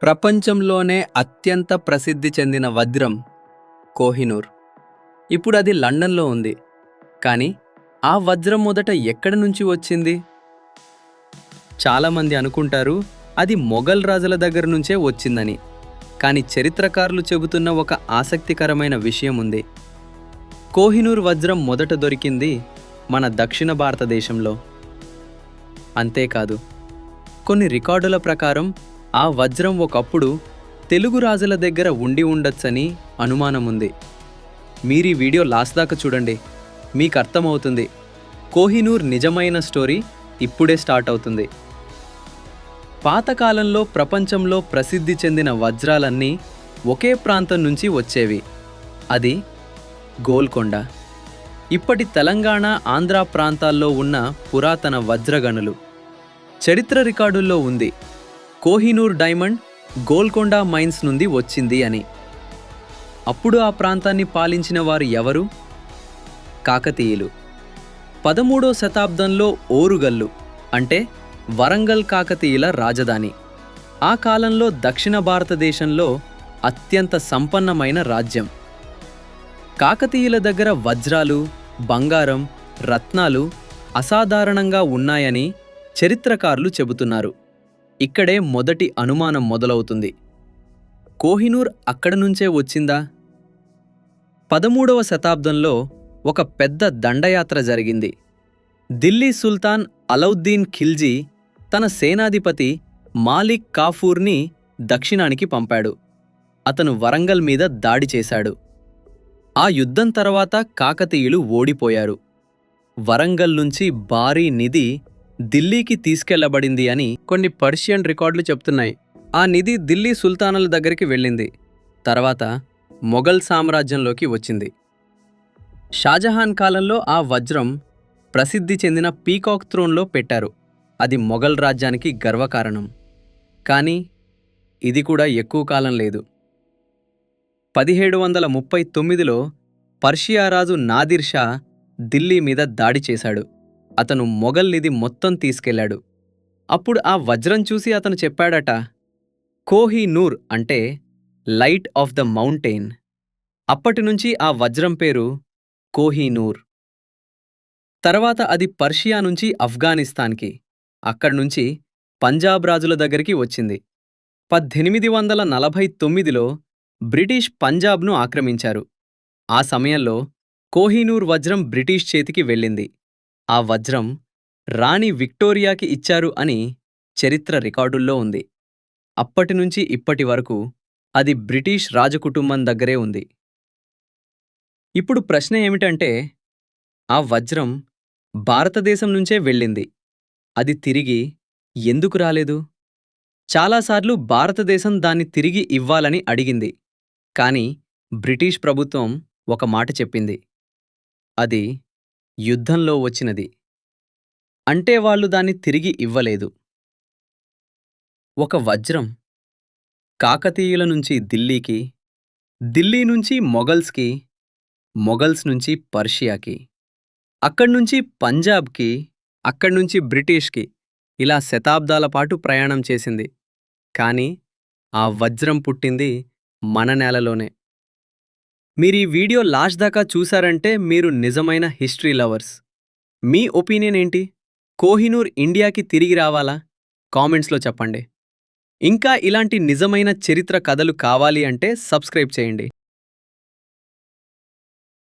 ప్రపంచంలోనే అత్యంత ప్రసిద్ధి చెందిన వజ్రం కోహినూర్. ఇప్పుడు అది లండన్లో ఉంది. కానీ ఆ వజ్రం మొదట ఎక్కడి నుంచి వచ్చింది? చాలామంది అనుకుంటారు అది మొఘల్ రాజుల దగ్గర నుంచే వచ్చిందని. కానీ చరిత్రకారులు చెబుతున్న ఒక ఆసక్తికరమైన విషయం ఉంది. కోహినూర్ వజ్రం మొదట దొరికింది మన దక్షిణ భారతదేశంలో. అంతేకాదు, కొన్ని రికార్డుల ప్రకారం ఆ వజ్రం ఒకప్పుడు తెలుగు రాజుల దగ్గర ఉండి ఉండొచ్చని అనుమానముంది. మీరీ వీడియో లాస్ట్ దాకా చూడండి, మీకు అర్థమవుతుంది. కోహినూర్ నిజమైన స్టోరీ ఇప్పుడే స్టార్ట్ అవుతుంది. పాతకాలంలో ప్రపంచంలో ప్రసిద్ధి చెందిన వజ్రాలన్నీ ఒకే ప్రాంతం నుంచి వచ్చేవి. అది గోల్కొండ. ఇప్పటి తెలంగాణ, ఆంధ్ర ప్రాంతాల్లో ఉన్న పురాతన వజ్రగనులు. చరిత్ర రికార్డుల్లో ఉంది కోహినూర్ డైమండ్ గోల్కొండ మైన్స్ నుండి వచ్చింది అని. అప్పుడు ఆ ప్రాంతాన్ని పాలించిన వారు ఎవరు? కాకతీయులు. 13వ శతాబ్దంలో ఓరుగల్లు అంటే వరంగల్ కాకతీయుల రాజధాని. ఆ కాలంలో దక్షిణ భారతదేశంలో అత్యంత సంపన్నమైన రాజ్యం. కాకతీయుల దగ్గర వజ్రాలు, బంగారం, రత్నాలు అసాధారణంగా ఉన్నాయని చరిత్రకారులు చెబుతున్నారు. ఇక్కడే మొదటి అనుమానం మొదలవుతుంది. కోహినూర్ అక్కడ నుంచే వచ్చిందా? 13వ శతాబ్దంలో ఒక పెద్ద దండయాత్ర జరిగింది. ఢిల్లీ సుల్తాన్ అలౌద్దీన్ ఖిల్జీ తన సేనాధిపతి మాలిక్ కాఫూర్ని దక్షిణానికి పంపాడు. అతను వరంగల్ మీద దాడి చేశాడు. ఆ యుద్ధం తర్వాత కాకతీయులు ఓడిపోయారు. వరంగల్ నుంచి భారీ నిధి ఢిల్లీకి తీసుకెళ్లబడింది అని కొన్ని పర్షియన్ రికార్డులు చెప్తున్నాయి. ఆ నిధి ఢిల్లీ సుల్తానుల దగ్గరికి వెళ్ళింది. తర్వాత మొఘల్ సామ్రాజ్యంలోకి వచ్చింది. షాజహాన్ కాలంలో ఆ వజ్రం ప్రసిద్ధి చెందిన పీకాక్ థ్రోన్లో పెట్టారు. అది మొఘల్ రాజ్యానికి గర్వకారణం. కానీ ఇది కూడా ఎక్కువ కాలం లేదు. 1739లో పర్షియా రాజు నాదిర్ షా ఢిల్లీ మీద దాడి చేశాడు. అతను మొఘల్ నిధి మొత్తం తీసుకెళ్లాడు. అప్పుడు ఆ వజ్రం చూసి అతను చెప్పాడట, కోహినూర్ అంటే లైట్ ఆఫ్ ద మౌంటైన్. అప్పటినుంచి ఆ వజ్రం పేరు కోహినూర్. తర్వాత అది పర్షియా నుంచి ఆఫ్ఘనిస్తాన్కి, అక్కడ్నుంచి పంజాబ్ రాజుల దగ్గరికి వచ్చింది. 1849లో బ్రిటిష్ పంజాబ్ను ఆక్రమించారు. ఆ సమయంలో కోహినూర్ వజ్రం బ్రిటిష్ చేతికి వెళ్ళింది. ఆ వజ్రం రాణి విక్టోరియాకి ఇచ్చారు అని చరిత్ర రికార్డుల్లో ఉంది. అప్పటినుంచి ఇప్పటి వరకు అది బ్రిటిష్ రాజకుటుంబం దగ్గరే ఉంది. ఇప్పుడు ప్రశ్న ఏమిటంటే, ఆ వజ్రం భారతదేశం నుంచే వెళ్ళింది. అది తిరిగి ఎందుకు రాలేదు? చాలాసార్లు భారతదేశం దాన్ని తిరిగి ఇవ్వాలని అడిగింది. కానీ బ్రిటిష్ ప్రభుత్వం ఒక మాట చెప్పింది. అది యుద్ధంలో వచ్చినది. అంటే వాళ్ళు దాన్ని తిరిగి ఇవ్వలేదు. ఒక వజ్రం కాకతీయుల నుంచి ఢిల్లీకి, ఢిల్లీ నుంచి మొఘల్స్కి, మొఘల్స్ నుంచి పర్షియాకి, అక్కడ్నుంచి పంజాబ్కి, అక్కడ్నుంచి బ్రిటిష్కి, ఇలా శతాబ్దాల పాటు ప్రయాణం చేసింది. కానీ ఆ వజ్రం పుట్టింది మన నేలలోనే. మీరీ వీడియో లాస్ట్ దాకా చూశారంటే మీరు నిజమైన హిస్టరీ లవర్స్. మీ ఒపీనియన్ ఏంటి? కోహినూర్ ఇండియాకి తిరిగి రావాలా? కామెంట్స్లో చెప్పండి. ఇంకా ఇలాంటి నిజమైన చరిత్ర కథలు కావాలి అంటే సబ్స్క్రైబ్ చేయండి.